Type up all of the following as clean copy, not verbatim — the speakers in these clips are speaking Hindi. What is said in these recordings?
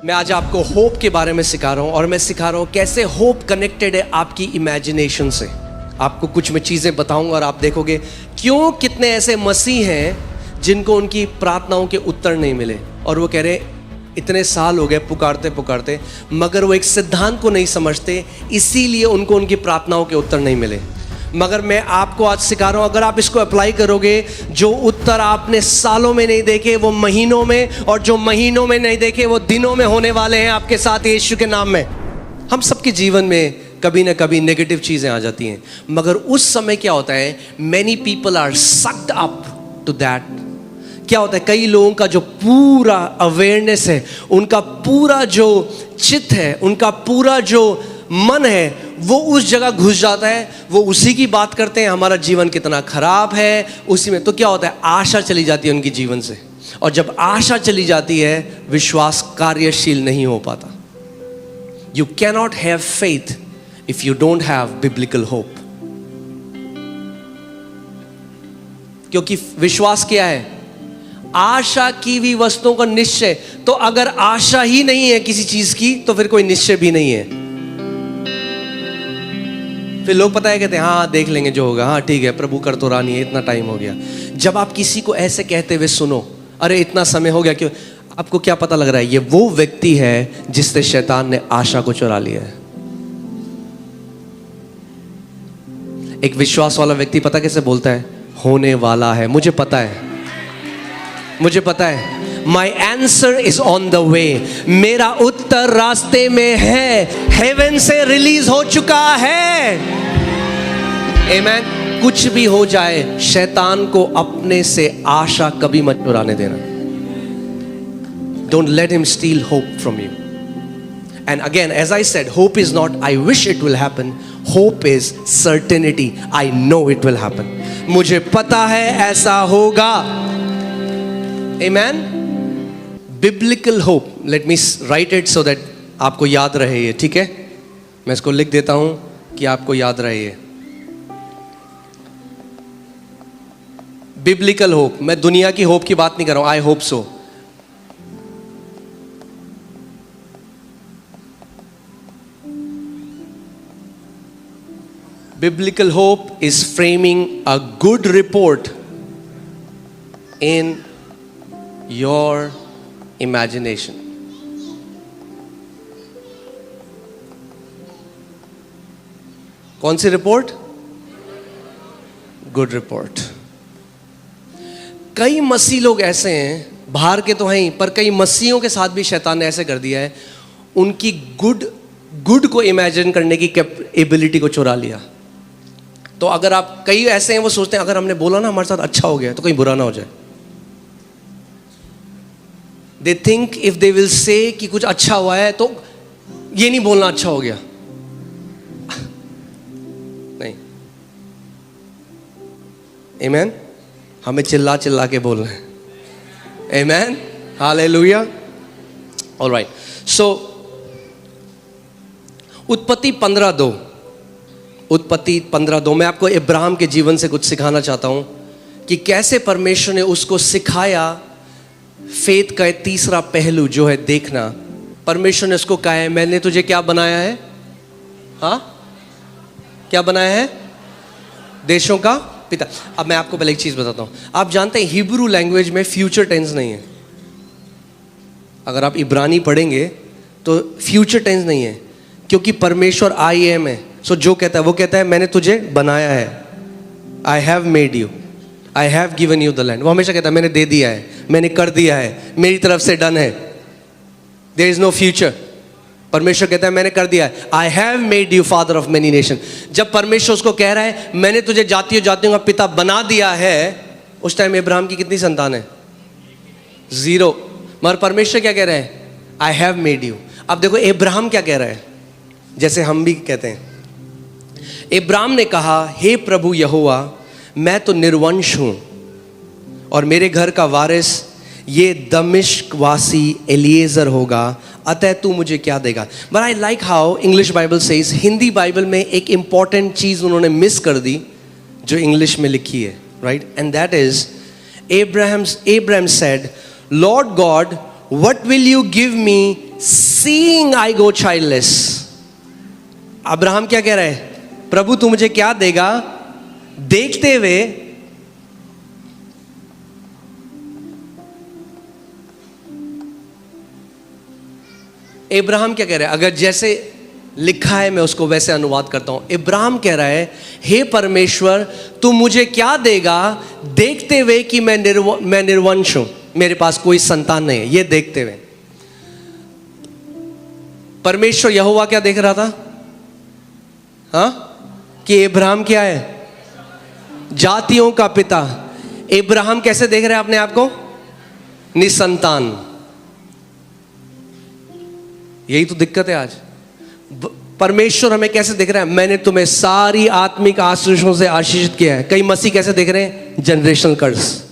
मैं आज आपको होप के बारे में सिखा रहा हूँ और मैं सिखा रहा हूँ कैसे होप कनेक्टेड है आपकी इमेजिनेशन से। आपको कुछ मैं चीज़ें बताऊंगा और आप देखोगे क्यों कितने ऐसे मसीह हैं जिनको उनकी प्रार्थनाओं के उत्तर नहीं मिले और वो कह रहे इतने साल हो गए पुकारते पुकारते, मगर वो एक सिद्धांत को नहीं समझते, इसीलिए उनको उनकी प्रार्थनाओं के उत्तर नहीं मिले। मगर मैं आपको आज सिखा रहा हूँ, अगर आप इसको अप्लाई करोगे, जो उत्तर आपने सालों में नहीं देखे वो महीनों में, और जो महीनों में नहीं देखे वो दिनों में होने वाले हैं आपके साथ यीशु के नाम में। हम सबके जीवन में कभी ना कभी नेगेटिव चीज़ें आ जाती हैं, मगर उस समय क्या होता है, many people are sucked up to that. क्या होता है, कई लोगों का जो पूरा अवेयरनेस है, उनका पूरा जो चित्त है, उनका पूरा जो मन है, वो उस जगह घुस जाता है, वो उसी की बात करते हैं, हमारा जीवन कितना खराब है उसी में। तो क्या होता है, आशा चली जाती है उनके जीवन से, और जब आशा चली जाती है विश्वास कार्यशील नहीं हो पाता। You cannot have faith if you don't have biblical hope. क्योंकि विश्वास क्या है, आशा की हुई वस्तुओं का निश्चय। तो अगर आशा ही नहीं है किसी चीज की तो फिर कोई निश्चय भी नहीं है। फिर लोग पता है कहते हैं हाँ देख लेंगे जो होगा, हाँ ठीक है प्रभु कर तो रानी है, इतना टाइम हो गया। जब आप किसी को ऐसे कहते हुए सुनो, अरे इतना समय हो गया, क्यों, आपको क्या पता लग रहा है, ये वो व्यक्ति है जिससे शैतान ने आशा को चुरा लिया है। एक विश्वास वाला व्यक्ति पता कैसे बोलता है, होने वाला है, मुझे पता है, मुझे पता है, My answer is on the way, मेरा उत्तर रास्ते में है, हेवन से रिलीज हो चुका है। Amen। कुछ भी हो जाए, शैतान को अपने से आशा कभी मत चुराने देना। Don't let him steal hope from you. And again, as I said, hope is not I wish it will happen. Hope is certainty. I know it will happen. मुझे पता है ऐसा होगा। Amen। Biblical hope. Let me write it so that आपको याद रहे ये, ठीक है? मैं इसको लिख देता हूं कि आपको याद रहे ये। Biblical hope. मैं दुनिया की होप की बात नहीं कर रहा हूं, I hope so. Biblical hope is framing a good report in your imagination. कौन सी रिपोर्ट? Good report. कई मसीह लोग ऐसे हैं, बाहर के तो हैं ही, पर कई मसीहों के साथ भी शैतान ने ऐसे कर दिया है, उनकी गुड को इमेजिन करने की एबिलिटी को चुरा लिया। तो अगर आप, कई ऐसे हैं वो सोचते हैं अगर हमने बोला ना हमारे साथ अच्छा हो गया तो कहीं बुरा ना हो जाए। They think if they will say कि कुछ अच्छा हुआ है तो ये नहीं बोलना अच्छा हो गया। नहीं, Amen। हमें चिल्ला चिल्ला के बोलना है। Amen। Hallelujah। All right। So उत्पत्ति 15:2, उत्पत्ति 15:2 मैं आपको इब्राहिम के जीवन से कुछ सिखाना चाहता हूं कि कैसे परमेश्वर ने उसको सिखाया। फेथ का तीसरा पहलू जो है देखना। परमेश्वर ने उसको कहा है मैंने तुझे क्या बनाया है, हाँ क्या बनाया है, देशों का पिता। अब मैं आपको पहले एक चीज बताता हूं, आप जानते हैं हिब्रू लैंग्वेज में फ्यूचर टेंस नहीं है। अगर आप इब्रानी पढ़ेंगे तो फ्यूचर टेंस नहीं है, क्योंकि परमेश्वर आई एम है। सो जो कहता है वो कहता है मैंने तुझे बनाया है, आई have made you, I have given you the land. वो हमेशा कहता है मैंने दे दिया है, मैंने कर दिया है, मेरी तरफ से डन है, देयर इज नो फ्यूचर। परमेश्वर कहता है मैंने कर दिया है, आई have made you father of many nation. जब परमेश्वर उसको कह रहा है मैंने तुझे जातियों जातियों का पिता बना दिया है, उस टाइम इब्राहिम की कितनी संतान है? 0। मगर परमेश्वर क्या कह रहे हैं? आई हैव मेड यू। अब देखो इब्राहिम क्या कह रहा है, जैसे हम भी कहते हैं। इब्राहिम ने कहा हे प्रभु यहोवा, मैं तो निर्वंश हूं और मेरे घर का वारिस ये दमिश्क वासी एलिएजर होगा, अतः तू मुझे क्या देगा। But I like how English Bible says, Hindi Bible में एक इंपॉर्टेंट चीज उन्होंने मिस कर दी जो इंग्लिश में लिखी है, right? And that is Abraham said, Lord God, what will you give me seeing I go childless. Abraham क्या कह रहा है? प्रभु तू मुझे क्या देगा? देखते हुए इब्राहिम क्या कह रहा है? अगर जैसे लिखा है मैं उसको वैसे अनुवाद करता हूं. इब्राहिम कह रहा है, हे परमेश्वर तू मुझे क्या देगा देखते हुए कि मैं निर्वंश हूं, मेरे पास कोई संतान नहीं है. ये देखते हुए परमेश्वर यहोवा क्या देख रहा था? हाँ, कि इब्राहिम क्या है? जातियों का पिता. इब्राहिम कैसे देख रहे हैं अपने आप को? निसंतान. यही तो दिक्कत है आज. परमेश्वर हमें कैसे देख रहा है? मैंने तुम्हें सारी आत्मिक आशीषों से आशीषित किया है. कई मसीह कैसे देख रहे हैं? जनरेशनल कर्स.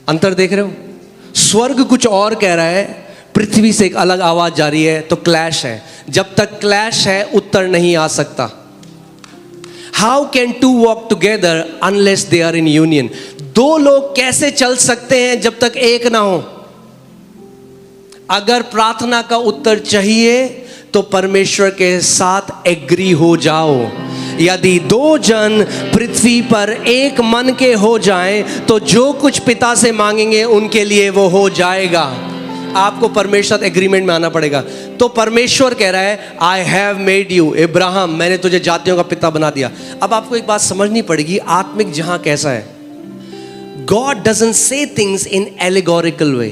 अंतर देख रहे हो? स्वर्ग कुछ और कह रहा है, पृथ्वी से एक अलग आवाज जा रही है, तो क्लैश है. जब तक क्लैश है उत्तर नहीं आ सकता. How can two walk together unless they are in union. दो लोग कैसे चल सकते हैं जब तक एक ना हो? अगर प्रार्थना का उत्तर चाहिए तो परमेश्वर के साथ एग्री हो जाओ. यदि दो जन पृथ्वी पर एक मन के हो जाएं तो जो कुछ पिता से मांगेंगे उनके लिए वो हो जाएगा. आपको परमेश्वर एग्रीमेंट में आना पड़ेगा. तो परमेश्वर कह रहा है, आई हैव मेड यू इब्राहिम, मैंने तुझे जातियों का पिता बना दिया. अब आपको एक बात समझनी पड़ेगी, आत्मिक जहां कैसा है. God doesn't say things in allegorical way.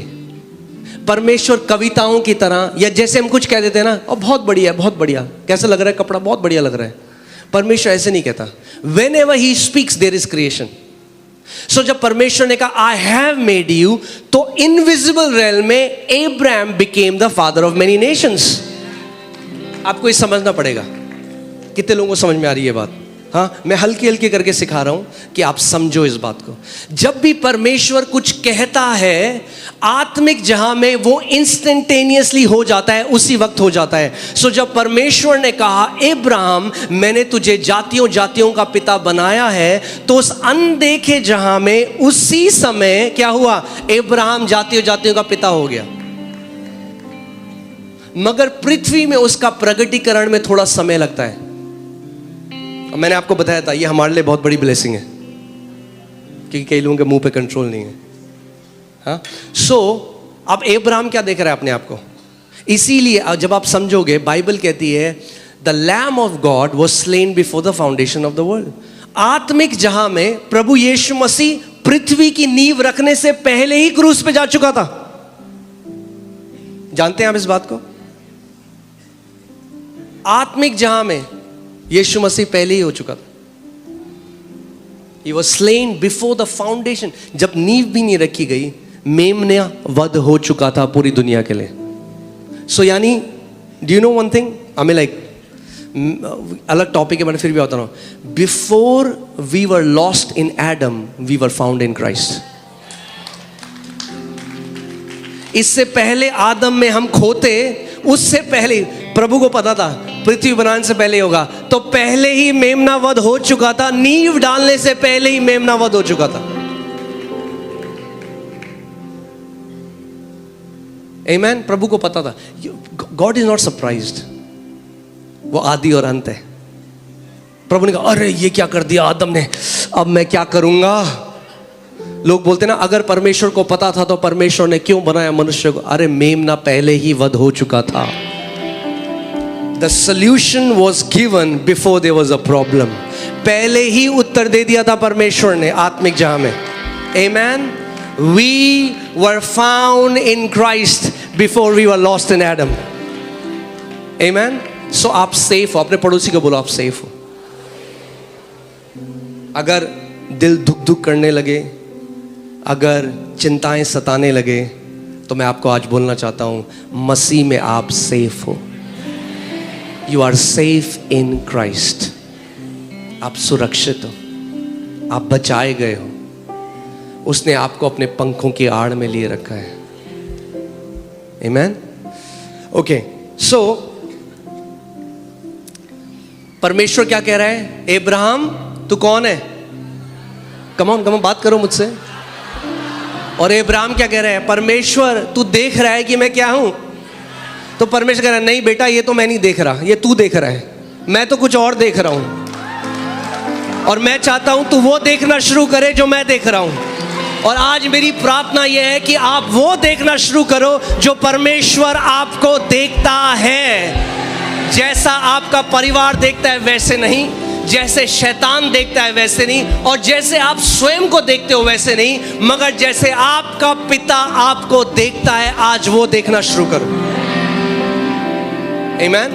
परमेश्वर कविताओं की तरह, या जैसे हम कुछ कह देते हैं ना, और बहुत बढ़िया बहुत बढ़िया, कैसा लग रहा है कपड़ा, बहुत बढ़िया लग रहा है. परमेश्वर ऐसे नहीं कहता. Whenever he speaks there is creation. So जब परमेश्वर ने कहा आई हैव मेड यू, तो इनविजिबल रेल्म में Abraham became the father of many nations. आपको ये समझना पड़ेगा. कितने लोगों को समझ में आ रही है बात? हाँ, मैं हल्की हल्की करके सिखा रहा हूं कि आप समझो इस बात को. जब भी परमेश्वर कुछ कहता है, आत्मिक जहां में वो इंस्टेंटेनियसली हो जाता है, उसी वक्त हो जाता है. सो जब परमेश्वर ने कहा इब्राहिम मैंने तुझे जातियों जातियों का पिता बनाया है, तो उस अनदेखे जहां में उसी समय क्या हुआ? इब्राहिम जातियों जातियों का पिता हो गया. मगर पृथ्वी में उसका प्रगटीकरण में थोड़ा समय लगता है. मैंने आपको बताया था ये हमारे लिए बहुत बड़ी ब्लेसिंग है, क्योंकि कई लोगों के मुंह पे कंट्रोल नहीं है. हाँ, सो अब इब्राहिम क्या देख रहा है अपने आप को? इसीलिए जब आप समझोगे, बाइबल कहती है the lamb of God was slain before the foundation of the world. आत्मिक जहां में प्रभु यीशु मसीह पृथ्वी की नींव रखने से पहले ही क्रूस पे जा चुका था. जानते हैं आप इस बात को? आत्मिक जहां में यीशु मसीह पहले ही हो चुका था. He was slain before the foundation. जब नींव भी नहीं रखी गई, मेमना वध हो चुका था पूरी दुनिया के लिए. सो यानी do you know one thing? I mean like अलग टॉपिक है, मैंने फिर भी बता रहा हूं. Before we were lost in Adam, we were found in Christ. इससे पहले आदम में हम खोते, उससे पहले प्रभु को पता था पृथ्वी बनाने से पहले होगा, तो पहले ही मेमना वध हो चुका था. नींव डालने से पहले ही मेमना वध हो चुका था. आमेन. प्रभु को पता था. God is not surprised. वो आदि और अंत है. प्रभु ने कहा अरे ये क्या कर दिया आदम ने, अब मैं क्या करूंगा. लोग बोलते ना अगर परमेश्वर को पता था तो परमेश्वर ने क्यों बनाया मनुष्य को. अरे मेमना पहले ही वध हो चुका था. The solution was given before there was a problem. पहले ही उत्तर दे दिया था परमेश्वर ने आत्मिक जहां में. Amen. We were found in Christ before we were lost in Adam. Amen. So आप safe हो. अपने पड़ोसी को बोलो आप safe हो. अगर दिल धुक धुक करने लगे, अगर चिंताएं सताने लगे, तो मैं आपको आज बोलना चाहता हूं मसीह में आप सेफ हो. You are safe in Christ. आप सुरक्षित हो, आप बचाए गए हो. उसने आपको अपने पंखों की आड़ में लिए रखा है. Amen. Okay. So परमेश्वर क्या कह रहा है? इब्राहिम तू कौन है? कम ऑन बात करो मुझसे. और इब्राहिम क्या कह रहे हैं, परमेश्वर तू देख रहा है कि मैं क्या हूं? तो परमेश्वर कह रहा है, नहीं बेटा, ये तो मैं नहीं देख रहा, ये तू देख रहा है, मैं तो कुछ और देख रहा हूं। और मैं चाहता हूं तू वो देखना शुरू करे जो मैं देख रहा हूं। और आज मेरी प्रार्थना यह है कि आप वो देखना शुरू करो जो परमेश्वर आपको देखता है। जैसा आपका परिवार देखता है वैसे नहीं, जैसे शैतान देखता है वैसे नहीं, और जैसे आप स्वयं को देखते हो वैसे नहीं, मगर जैसे आपका पिता आपको देखता है, आज वो देखना शुरू करो। आमीन।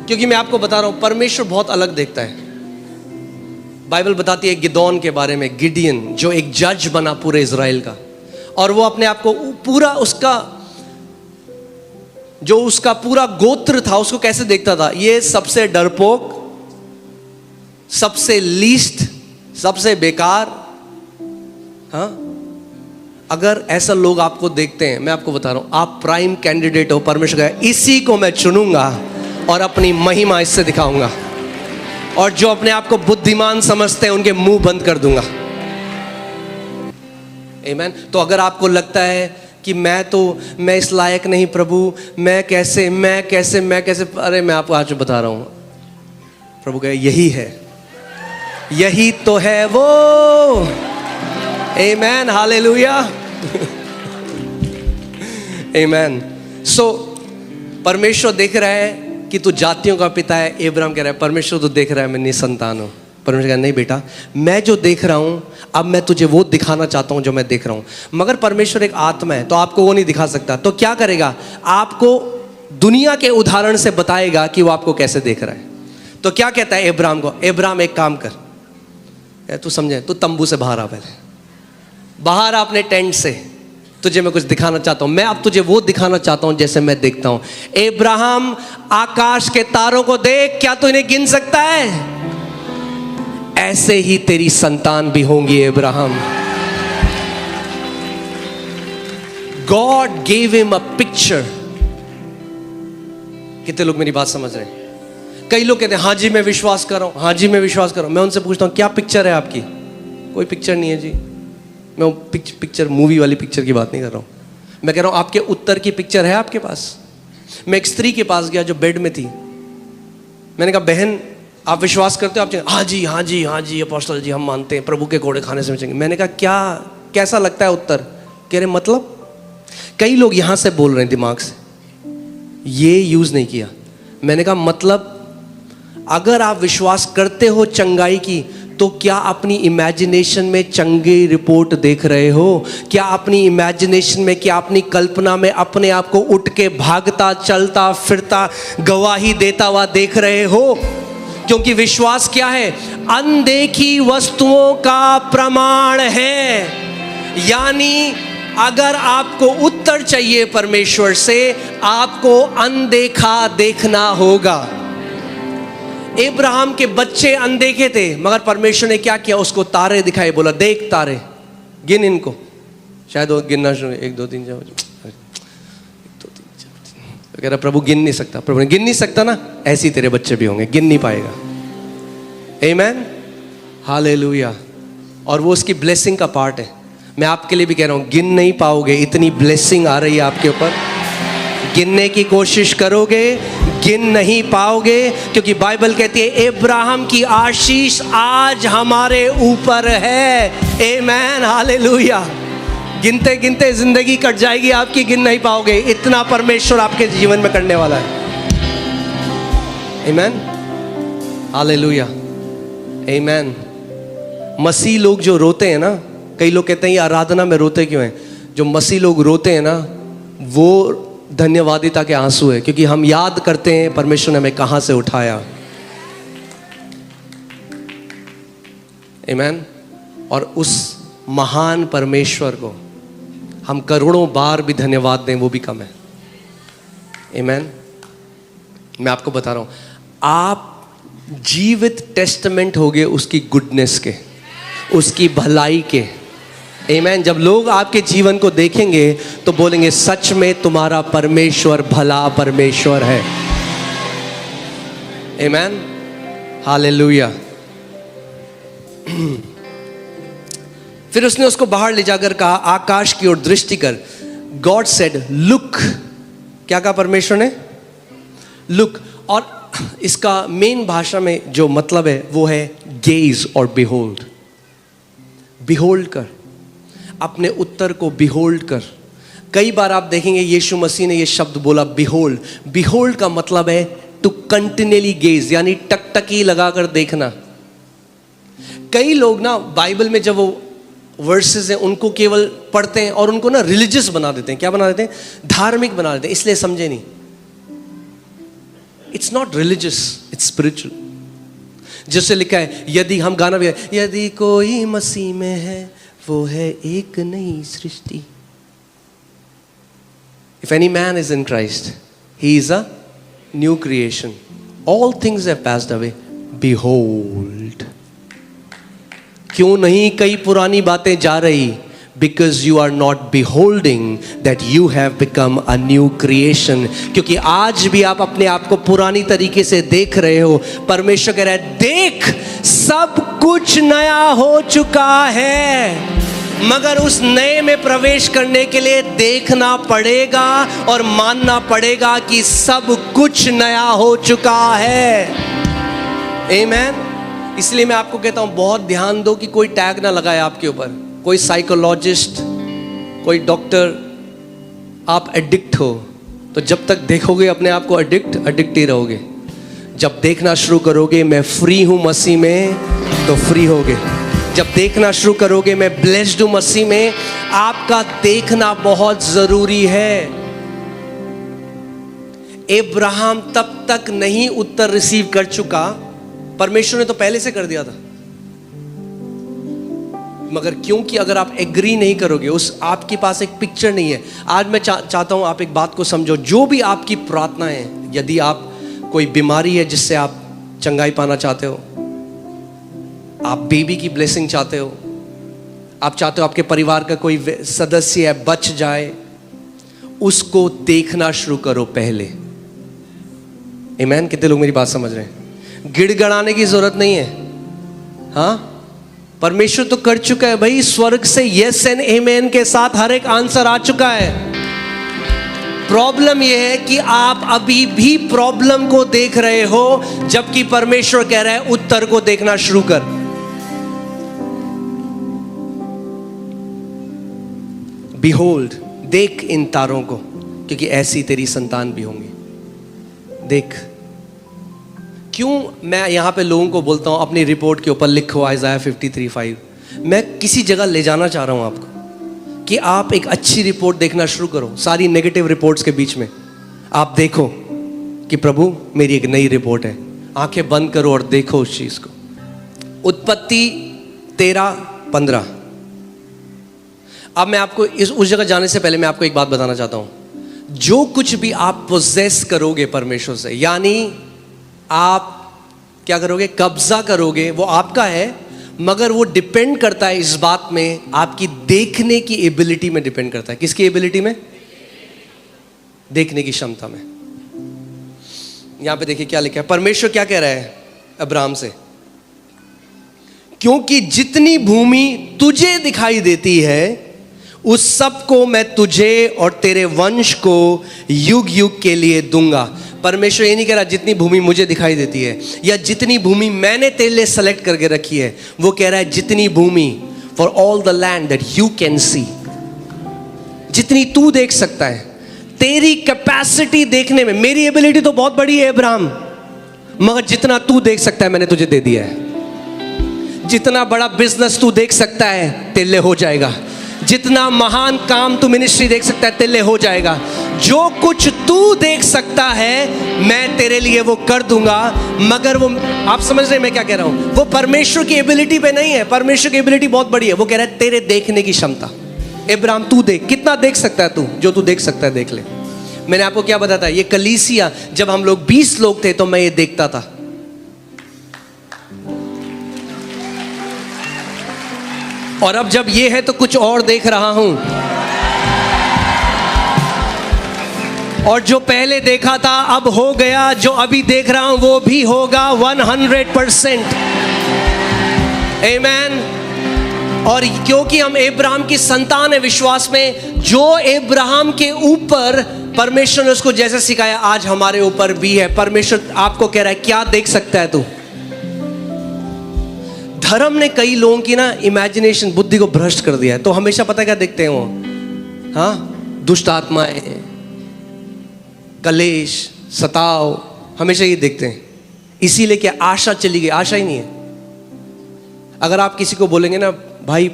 क्योंकि मैं आपको बता रहा हूं, परमेश्वर बहुत अलग देखता है। बाइबल बताती है गिदोन के बारे में, गिडियन जो एक जज बना पूरे इज़राइल का, और वो अपने आप को पूरा उसका पूरा गोत्र था, उसको कैसे देखता था, ये सबसे डरपोक, सबसे लीस्ट, सबसे बेकार। हाँ, अगर ऐसा लोग आपको देखते हैं, मैं आपको बता रहा हूं, आप प्राइम कैंडिडेट हो। परमेश्वर का इसी को मैं चुनूंगा और अपनी महिमा इससे दिखाऊंगा, और जो अपने आप को बुद्धिमान समझते हैं उनके मुंह बंद कर दूंगा। आमीन। तो अगर आपको लगता है कि मैं इस लायक नहीं प्रभु, मैं कैसे, अरे मैं आपको आज बता रहा हूं, प्रभु कहे यही है, यही तो है वो। आमीन, हालेलुया। आमीन। सो परमेश्वर देख रहा है कि तू जातियों का पिता है। इब्राहिम कह रहा है, परमेश्वर तो देख रहा है मैं निसंतान हूं। परमेश्वर कह रहा है, नहीं बेटा, मैं जो देख रहा हूं, अब मैं तुझे वो दिखाना चाहता हूं जो मैं देख रहा हूं। मगर परमेश्वर एक आत्मा है, तो आपको वो नहीं दिखा सकता। तो क्या करेगा, आपको दुनिया के उदाहरण से बताएगा कि वो आपको कैसे देख रहा है। तो क्या कहता है इब्राहिम को, इब्राहिम एक काम कर, तू समझे, तू तंबू से बाहर आ, पहले बाहर आ अपने टेंट से, तुझे मैं कुछ दिखाना चाहता हूं। मैं अब तुझे वो दिखाना चाहता हूं जैसे मैं देखता हूं। इब्राहिम, आकाश के तारों को देख, क्या तू इन्हें गिन सकता है? ऐसे ही तेरी संतान भी होंगी Ibrahim. God gave him a picture. कितने लोग मेरी बात समझ रहे हैं? कई लोग कहते हैं हाँ जी मैं विश्वास कर रहा हूं, हाँ जी मैं विश्वास कर रहा हूं। मैं उनसे पूछता हूं क्या पिक्चर है आपकी? कोई पिक्चर नहीं है जी। मैं पिक्चर, मूवी वाली पिक्चर की बात नहीं कर रहा हूं। मैं कह रहा हूं आपके उत्तर की पिक्चर है आपके पास? मैं एक स्त्री के पास गया जो बेड में थी। मैंने कहा बहन आप विश्वास करते हो? आप हाँ जी हाँ जी हाँ जी अपोस्टल जी, हम मानते हैं, प्रभु के घोड़े खाने से बचेंगे। मैंने कहा क्या, कैसा लगता है उत्तर? कह रहे मतलब? कई लोग यहां से बोल रहे हैं दिमाग से, ये यूज नहीं किया। मैंने कहा मतलब अगर आप विश्वास करते हो चंगाई की, तो क्या अपनी इमेजिनेशन में चंगी रिपोर्ट देख रहे हो? क्या अपनी इमेजिनेशन में, क्या अपनी कल्पना में अपने आप को उठ के भागता, चलता फिरता, गवाही देता हुआ देख रहे हो? क्योंकि विश्वास क्या है? अनदेखी वस्तुओं का प्रमाण है। यानी अगर आपको उत्तर चाहिए परमेश्वर से, आपको अनदेखा देखना होगा। इब्राहिम के बच्चे अनदेखे थे, मगर परमेश्वर ने क्या किया? उसको तारे दिखाए, बोला देख तारे, गिन इनको। शायद वो गिनना शुरू, 1 2 3 4, 1 2 3 4। कह रहा प्रभु गिन नहीं सकता। प्रभु ने गिन नहीं सकता ना, ऐसे ही तेरे बच्चे भी होंगे, गिन नहीं पाएगा। आमीन, हालेलुया। और वो उसकी ब्लेसिंग का पार्ट है। मैं आपके लिए भी कह रहा हूं, गिन नहीं पाओगे, इतनी ब्लेसिंग आ रही है आपके ऊपर। गिनने की कोशिश करोगे, गिन नहीं पाओगे, क्योंकि बाइबल कहती है इब्राहिम की आशीष आज हमारे ऊपर है। आमीन, हालेलुया। गिनते गिनते जिंदगी कट जाएगी आपकी, गिन नहीं पाओगे, इतना परमेश्वर आपके जीवन में करने वाला है। आमीन, हालेलुया, आमीन। मसीह लोग जो रोते हैं ना, कई लोग कहते हैं ये आराधना में रोते क्यों हैं? जो मसीह लोग रोते हैं ना, वो धन्यवादिता के आंसू है, क्योंकि हम याद करते हैं परमेश्वर ने हमें कहां से उठाया। आमीन। और उस महान परमेश्वर को हम करोड़ों बार भी धन्यवाद दें, वो भी कम है। आमीन। मैं आपको बता रहा हूं, आप जीवित टेस्टामेंट होगे उसकी गुडनेस के, उसकी भलाई के। आमीन। जब लोग आपके जीवन को देखेंगे तो बोलेंगे सच में तुम्हारा परमेश्वर भला परमेश्वर है। आमीन, हालेलुया। फिर उसने उसको बाहर ले जाकर कहा, आकाश की ओर दृष्टि कर। God said look. क्या कहा परमेश्वर ने? लुक। और इसका मेन भाषा में जो मतलब है वो है गेज और बिहोल्ड। बिहोल्ड कर, अपने उत्तर को बिहोल्ड कर। कई बार आप देखेंगे यीशु मसीह ने ये शब्द बोला बिहोल्ड। बिहोल्ड का मतलब है टू कंटिन्यूअली गेज, यानी टकटकी लगाकर देखना। कई लोग ना बाइबल में जब वो वर्सेस हैं उनको केवल पढ़ते हैं और उनको ना रिलीजियस बना देते हैं। क्या बना देते हैं? धार्मिक बना देते हैं, इसलिए समझे नहीं। It's not religious, it's spiritual. जैसे लिखा है, यदि हम गाना भी है, यदि कोई मसीह में है वो है एक नई सृष्टि। If any man is in Christ, he is a new creation. All things have passed away. Behold. क्यों नहीं कई पुरानी बातें जा रही? Because you are not beholding that you have become a new creation. क्योंकि आज भी आप अपने आप को पुरानी तरीके से देख रहे हो। परमेश्वर कह रहा है, देख सब कुछ नया हो चुका है। मगर उस नए में प्रवेश करने के लिए देखना पड़ेगा और मानना पड़ेगा कि सब कुछ नया हो चुका है। आमीन। इसलिए मैं आपको कहता हूं, बहुत ध्यान दो कि कोई टैग ना लगाए आपके ऊपर। कोई साइकोलॉजिस्ट, कोई डॉक्टर। आप एडिक्ट हो तो जब तक देखोगे अपने आप को एडिक्ट ही रहोगे। जब देखना शुरू करोगे मैं फ्री हूं मसीह में, तो फ्री होगे। जब देखना शुरू करोगे मैं ब्लेस्ड हूं मसीह में, आपका देखना बहुत जरूरी है। अब्राहम तब तक नहीं उत्तर रिसीव कर चुका, परमेश्वर ने तो पहले से कर दिया था। मगर क्योंकि अगर आप एग्री नहीं करोगे, उस आपके पास एक पिक्चर नहीं है। आज मैं चाहता हूं आप एक बात को समझो। जो भी आपकी प्रार्थना है, यदि आप कोई बीमारी है जिससे आप चंगाई पाना चाहते हो, आप बेबी की ब्लेसिंग चाहते हो, आप चाहते हो आपके परिवार का कोई सदस्य है बच जाए, उसको देखना शुरू करो पहले। आमीन। कितने लोग मेरी बात समझ रहे हैं? गिड़गड़ाने की जरूरत नहीं है। हाँ, परमेश्वर तो कर चुका है भाई। स्वर्ग से यस एंड आमीन के साथ हर एक आंसर आ चुका है। प्रॉब्लम यह है कि आप अभी भी प्रॉब्लम को देख रहे हो, जबकि परमेश्वर कह रहा है उत्तर को देखना शुरू कर। Behold, देख इन तारों को, क्योंकि ऐसी तेरी संतान भी होंगी। देख। क्यों मैं यहां पे लोगों को बोलता हूं अपनी रिपोर्ट के ऊपर लिखो Isaiah 53:5। मैं किसी जगह ले जाना चाह रहा हूं आपको कि आप एक अच्छी रिपोर्ट देखना शुरू करो। सारी नेगेटिव रिपोर्ट्स के बीच में आप देखो कि प्रभु मेरी एक नई रिपोर्ट है। आंखें बंद करो और देखो उस चीज को। उत्पत्ति 13:15। अब मैं आपको उस जगह जाने से पहले मैं आपको एक बात बताना चाहता हूं। जो कुछ भी आप पोजेस करोगे परमेश्वर से, यानी आप क्या करोगे? कब्जा करोगे, वो आपका है। मगर वो डिपेंड करता है इस बात में, आपकी देखने की एबिलिटी में डिपेंड करता है। किसकी एबिलिटी में? देखने की क्षमता में। यहां पे देखिए क्या लिखा है। परमेश्वर क्या कह रहा है अब्राहम से? क्योंकि जितनी भूमि तुझे दिखाई देती है उस सब को मैं तुझे और तेरे वंश को युग युग के लिए दूंगा। परमेश्वर ये नहीं कह रहा जितनी भूमि मुझे दिखाई देती है या जितनी भूमि मैंने तेरे लिए सेलेक्ट करके रखी है। वो कह रहा है जितनी भूमि, for all the land that you can see, जितनी तू देख सकता है। तेरी कैपेसिटी देखने में, मेरी एबिलिटी तो बहुत बड़ी है अब्राहम, मगर जितना तू देख सकता है मैंने तुझे दे दिया है। जितना बड़ा बिजनेस तू देख सकता है तेरे लिए हो जाएगा। जितना महान काम तू मिनिस्ट्री देख सकता है तेरे लिए हो जाएगा। जो कुछ तू देख सकता है मैं तेरे लिए वो कर दूंगा। मगर वो, आप समझ रहे हैं मैं क्या कह रहा हूं? वो परमेश्वर की एबिलिटी पे नहीं है। परमेश्वर की एबिलिटी बहुत बड़ी है। वो कह रहा है तेरे देखने की क्षमता। अब्राहम तू देख, कितना देख सकता है तू? जो तू देख सकता है देख ले। मैंने आपको क्या बताया था? ये कलीसिया जब हम लोग 20 लोग थे तो मैं ये देखता था। और अब जब ये है तो कुछ और देख रहा हूं। और जो पहले देखा था अब हो गया, जो अभी देख रहा हूं वो भी होगा 100%। आमीन। और क्योंकि हम अब्राहम की संतान है विश्वास में, जो अब्राहम के ऊपर परमेश्वर ने उसको जैसे सिखाया आज हमारे ऊपर भी है। परमेश्वर आपको कह रहा है क्या देख सकता है तू। धर्म ने कई लोगों की ना इमेजिनेशन, बुद्धि को भ्रष्ट कर दिया है। तो हमेशा पता क्या देखते हैं वो, हाँ, दुष्ट आत्माएं, कलेश, सताव, हमेशा ये देखते हैं। इसीलिए क्या आशा चली गई, आशा ही नहीं है। अगर आप किसी को बोलेंगे ना भाई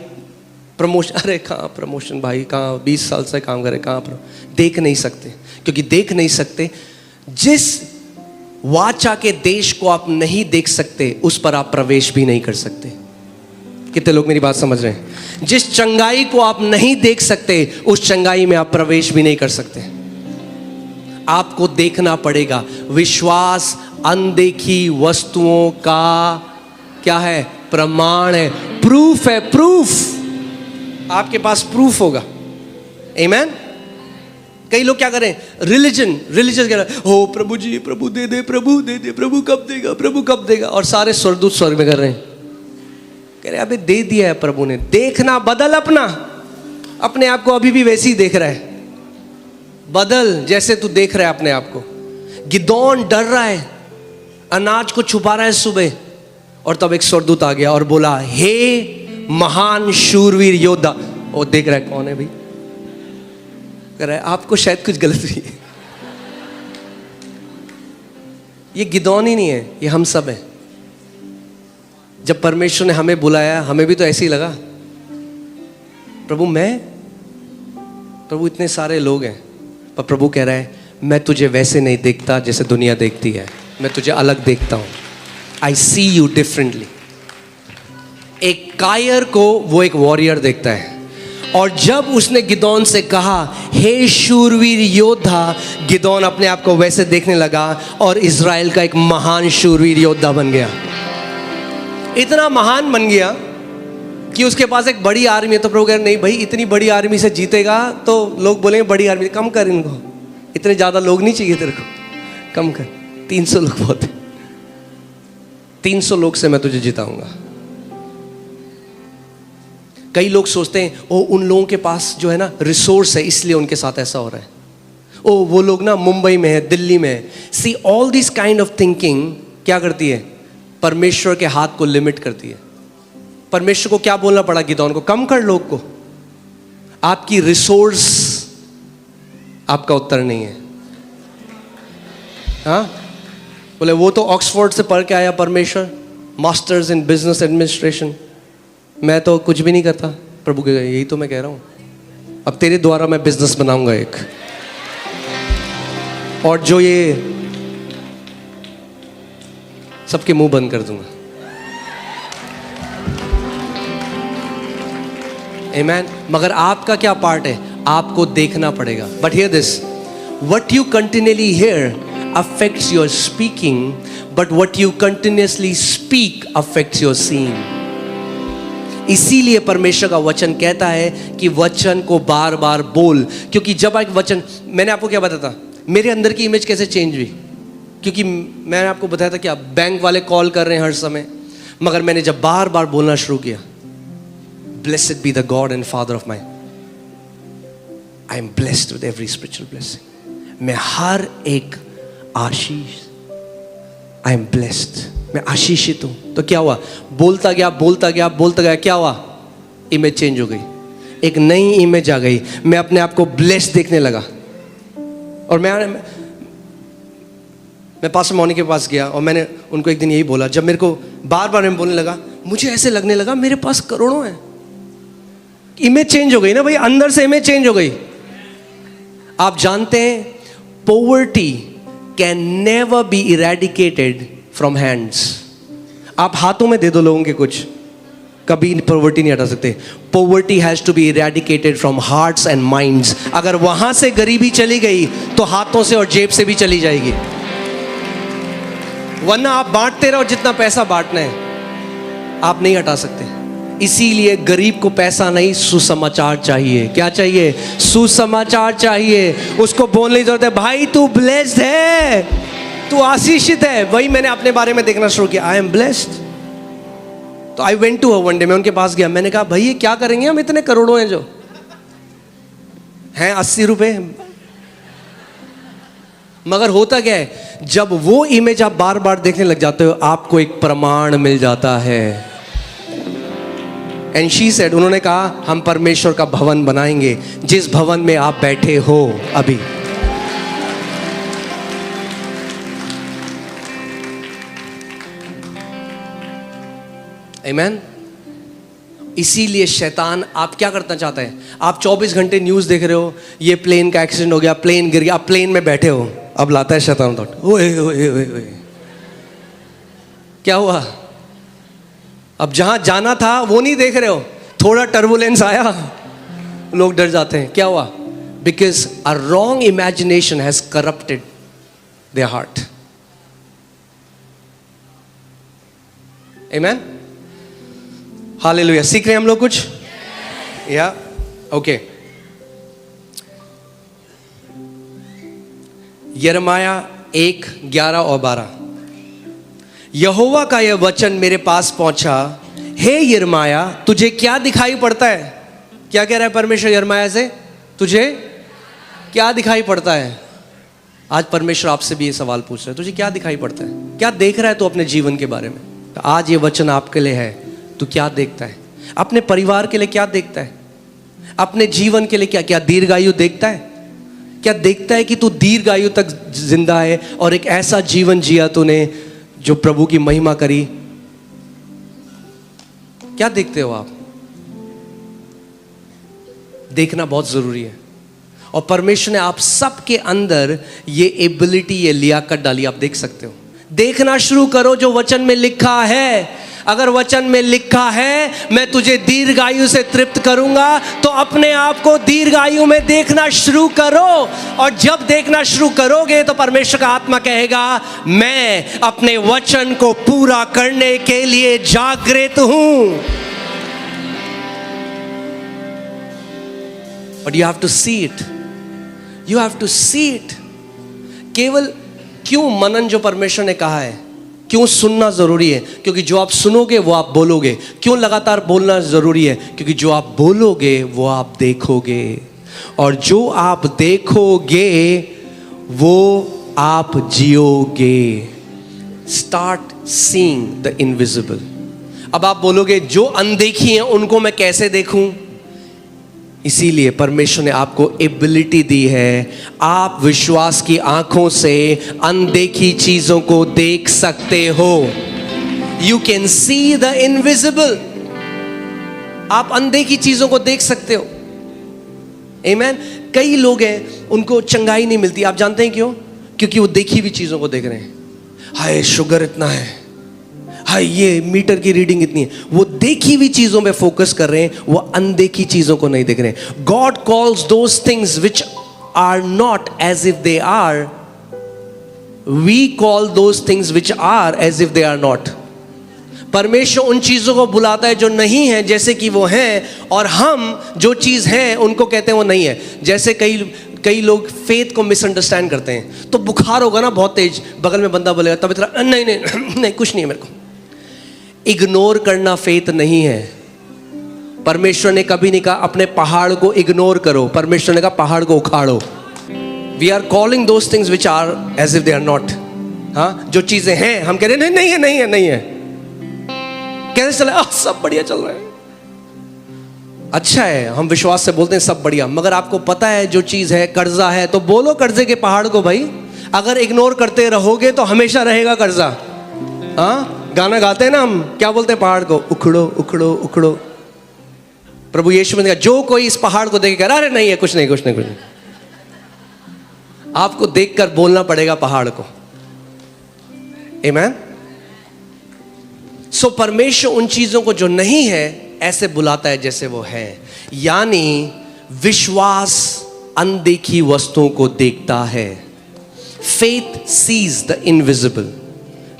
प्रमोशन, अरे कहाँ प्रमोशन भाई, कहाँ 20 साल से काम करे, कहाँ, देख नहीं सकते। क्योंकि देख नहीं सकते, जिस वाचा के देश को आप नहीं देख सकते उस पर आप प्रवेश भी नहीं कर सकते। कितने लोग मेरी बात समझ रहे हैं? जिस चंगाई को आप नहीं देख सकते उस चंगाई में आप प्रवेश भी नहीं कर सकते। आपको देखना पड़ेगा। विश्वास अनदेखी वस्तुओं का क्या है? प्रमाण है, प्रूफ है। प्रूफ, आपके पास प्रूफ होगा। आमीन। कई लोग क्या करें, रिलीजन कह रहे हैं, हो प्रभु जी, प्रभु दे दे, प्रभु दे दे, प्रभु कब देगा, प्रभु कब देगा। और सारे स्वर्गदूत स्वर्ग में कर रहे हैं, कह रहे अबे दे दिया है प्रभु ने। देखना बदल, अपने आप को अभी भी वैसे ही देख रहा है। बदल जैसे तू देख रहा है अपने आप को। गिदोन डर रहा है, अनाज को छुपा रहा है सुबह, और तब एक स्वर्गदूत आ गया और बोला, हे महान शूरवीर योद्धा। वो देख रहा है कौन है भाई, कह रहा है आपको शायद कुछ गलत हुई है। ये गिदोन ही नहीं है, ये हम सब हैं। जब परमेश्वर ने हमें बुलाया, हमें भी तो ऐसे ही लगा, प्रभु इतने सारे लोग हैं, पर प्रभु कह रहा है मैं तुझे वैसे नहीं देखता जैसे दुनिया देखती है, मैं तुझे अलग देखता हूं। आई सी यू डिफरेंटली। एक कायर को वो एक वॉरियर देखता है। और जब उसने गिदोन से कहा, हे शूरवीर योद्धा, गिदोन अपने आप को वैसे देखने लगा और इज़राइल का एक महान शूरवीर योद्धा बन गया। इतना महान बन गया कि उसके पास एक बड़ी आर्मी है। तो प्रभु कह रहे नहीं भाई, इतनी बड़ी आर्मी से जीतेगा तो लोग बोलेंगे बड़ी आर्मी, कम कर इनको, इतने ज़्यादा लोग नहीं चाहिए तेरे को, कम कर, 300 लोग बहुत है, 300 लोग से मैं तुझे जिताऊंगा। कई लोग सोचते हैं ओ उन लोगों के पास जो है ना रिसोर्स है, इसलिए उनके साथ ऐसा हो रहा है। ओ वो लोग ना मुंबई में है, दिल्ली में है। See all this kind of thinking क्या करती है? परमेश्वर के हाथ को लिमिट करती है। परमेश्वर को क्या बोलना पड़ा गिदोन को? कम कर लोग को। आपकी रिसोर्स आपका उत्तर नहीं है। हाँ, बोले वो तो ऑक्सफोर्ड से पढ़ के आया परमेश्वर, मास्टर्स इन बिजनेस एडमिनिस्ट्रेशन, मैं तो कुछ भी नहीं करता। प्रभु के यही तो मैं कह रहा हूं, अब तेरे द्वारा मैं बिजनेस बनाऊंगा एक, और जो ये सबके मुंह बंद कर दूंगा। आमीन। मगर आपका क्या पार्ट है? आपको देखना पड़ेगा। But here this, what you continually here affects your speaking, but what you continuously speak affects your seeing. इसीलिए परमेश्वर का वचन कहता है कि वचन को बार बार बोल। क्योंकि जब एक वचन, मैंने आपको क्या बताया था, मेरे अंदर की इमेज कैसे चेंज हुई? क्योंकि मैंने आपको बताया था कि आप बैंक वाले कॉल कर रहे हैं हर समय, मगर मैंने जब बार बार बोलना शुरू किया, blessed be the God and father of my, I am blessed with every spiritual blessing. मैं हर एक आशीष, आई एम ब्लेस्ड, मैं आशीषित हूं। तो क्या हुआ? बोलता गया, क्या हुआ? इमेज चेंज हो गई, एक नई इमेज आ गई। मैं अपने आप को ब्लेस्ड देखने लगा। और मैं पास्टर मौनी के पास गया और मैंने उनको एक दिन यही बोला, जब मेरे को बार बार मैं बोलने लगा, मुझे ऐसे लगने लगा मेरे पास करोड़ों हैं। इमेज चेंज हो गई ना भाई, अंदर से इमेज चेंज हो गई। आप जानते हैं poverty can never be eradicated from hands. आप हाथों में दे दो लोगों के कुछ, कभी पॉवर्टी नहीं हटा सकते। Poverty has to be eradicated from hearts and minds. अगर वहां से गरीबी चली गई तो हाथों से और जेब से भी चली जाएगी। वरना आप बांटते रहो जितना पैसा बांटना है, आप नहीं हटा सकते। इसीलिए गरीब को पैसा नहीं, सुसमाचार चाहिए। क्या चाहिए? सुसमाचार चाहिए। उसको बोलने की जरूरत है, भाई तू ब्लेस्ड है, तू आशीषित है। वही मैंने अपने बारे में देखना शुरू किया, आई एम ब्लेस्ड। तो I went to one day, मैं उनके पास गया, मैंने कहा भाई ये क्या करेंगे हम, इतने करोड़ों हैं जो हैं 80 रुपए। मगर होता क्या है, जब वो इमेज आप बार बार देखने लग जाते हो, आपको एक प्रमाण मिल जाता है। एंड शी सेड, उन्होंने कहा हम परमेश्वर का भवन बनाएंगे, जिस भवन में आप बैठे हो अभी। आमीन। इसीलिए शैतान आप क्या करना चाहता है, आप 24 घंटे न्यूज़ देख रहे हो, ये प्लेन का एक्सीडेंट हो गया, प्लेन गिर गया, आप प्लेन में बैठे हो, अब लाता है शैतान थॉट, ओए ओए ओए ओए क्या हुआ, अब जहां जाना था वो नहीं देख रहे हो, थोड़ा टर्बुलेंस आया, लोग डर जाते हैं, क्या हुआ, because a wrong imagination has corrupted their heart. आमीन, हालेलुया। सीख रहे हैं हम लोग कुछ, या ओके। यिर्मयाह 1:11 और 12, यहोवा का यह वचन मेरे पास पहुंचा, हे यिर्मयाह तुझे क्या दिखाई पड़ता है। क्या कह रहा है परमेश्वर यिर्मयाह से, तुझे क्या दिखाई पड़ता है। आज परमेश्वर आपसे भी ये सवाल पूछ रहा है, तुझे क्या दिखाई पड़ता है, क्या देख रहा है तू अपने जीवन के बारे में। तो आज ये वचन आपके लिए है, तू क्या देखता है, अपने परिवार के लिए क्या देखता है, अपने जीवन के लिए क्या क्या दीर्घायु देखता है, क्या देखता है कि तू दीर्घायु तक जिंदा है और एक ऐसा जीवन जिया तूने जो प्रभु की महिमा करी। क्या देखते हो आप, देखना बहुत जरूरी है। और परमेश्वर ने आप सबके अंदर ये एबिलिटी, ये लियाकत डाली, आप देख सकते हो। देखना शुरू करो जो वचन में लिखा है। अगर वचन में लिखा है मैं तुझे दीर्घायु से तृप्त करूंगा, तो अपने आप को दीर्घायु में देखना शुरू करो। और जब देखना शुरू करोगे तो परमेश्वर का आत्मा कहेगा मैं अपने वचन को पूरा करने के लिए जागृत हूं। But you have to see it, you have to see it. केवल क्यों मनन जो परमेश्वर ने कहा है, क्यों सुनना जरूरी है, क्योंकि जो आप सुनोगे वो आप बोलोगे। क्यों लगातार बोलना जरूरी है, क्योंकि जो आप बोलोगे वो आप देखोगे, और जो आप देखोगे वो आप जियोगे। Start seeing the invisible. अब आप बोलोगे जो अनदेखी हैं उनको मैं कैसे देखूं। इसीलिए परमेश्वर ने आपको एबिलिटी दी है, आप विश्वास की आंखों से अनदेखी चीजों को देख सकते हो। You can see the invisible. आप अनदेखी चीजों को देख सकते हो। आमीन। कई लोग हैं उनको चंगाई नहीं मिलती, आप जानते हैं क्यों? क्योंकि वो देखी हुई चीजों को देख रहे हैं। हाय शुगर इतना है, हाय ये मीटर की रीडिंग इतनी है। वो देखी हुई चीजों पे फोकस कर रहे हैं, वो अनदेखी चीजों को नहीं देख रहे हैं। God calls those things which are not as if they are, we call those things which are as if they are not. परमेश्वर उन चीजों को बुलाता है जो नहीं है जैसे कि वो हैं, और हम जो चीज है उनको कहते हैं वो नहीं है। जैसे कई लोग फेथ को मिसअंडरस्टैंड करते हैं। तो बुखार होगा ना बहुत तेज, बगल में बंदा बोलेगा तब इतना नहीं नहीं नहीं कुछ नहीं है मेरे को। इग्नोर करना फेथ नहीं है। परमेश्वर ने कभी नहीं कहा अपने पहाड़ को इग्नोर करो, परमेश्वर ने कहा पहाड़ को उखाड़ो। We are calling those things which are as if they are not. हाँ, जो चीजें हैं हम कह रहे हैं नहीं है नहीं है नहीं है। कैसे चला, सब बढ़िया चल रहा है, अच्छा है, हम विश्वास से बोलते हैं सब बढ़िया। मगर आपको पता है जो चीज है कर्जा है, तो बोलो कर्जे के पहाड़ को भाई। अगर इग्नोर करते रहोगे तो हमेशा रहेगा कर्जा। हाँ, गाना गाते हैं ना हम, क्या बोलते हैं पहाड़ को, उखड़ो उखड़ो उखड़ो। प्रभु यीशु ने कहा जो कोई इस पहाड़ को देख कर अरे नहीं है कुछ नहीं कुछ नहीं कुछ नहीं, आपको देखकर बोलना पड़ेगा पहाड़ को। आमीन। सो परमेश्वर उन चीजों को जो नहीं है ऐसे बुलाता है जैसे वो है। यानी विश्वास अनदेखी वस्तुओं को देखता है। Faith sees the invisible.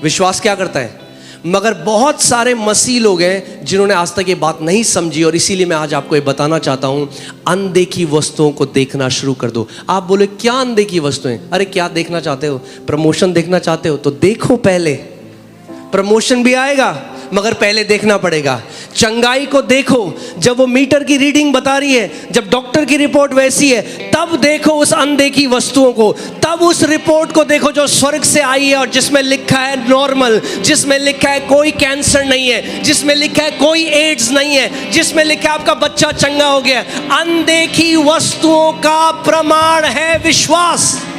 विश्वास क्या करता है? मगर बहुत सारे मसीह लोग हैं जिन्होंने आज तक ये बात नहीं समझी, और इसीलिए मैं आज आपको ये बताना चाहता हूं, अनदेखी वस्तुओं को देखना शुरू कर दो। आप बोले क्या अनदेखी वस्तुएं? अरे क्या देखना चाहते हो? प्रमोशन देखना चाहते हो तो देखो, पहले प्रमोशन भी आएगा, मगर पहले देखना पड़ेगा। चंगाई को देखो जब वो मीटर की रीडिंग बता रही है, जब डॉक्टर की रिपोर्ट वैसी है, तब देखो उस अनदेखी वस्तुओं को, तब उस रिपोर्ट को देखो जो स्वर्ग से आई है और जिसमें लिखा है नॉर्मल, जिसमें लिखा है कोई कैंसर नहीं है, जिसमें लिखा है कोई एड्स नहीं है, जिसमें लिखा है आपका बच्चा चंगा हो गया। अनदेखी वस्तुओं का प्रमाण है विश्वास।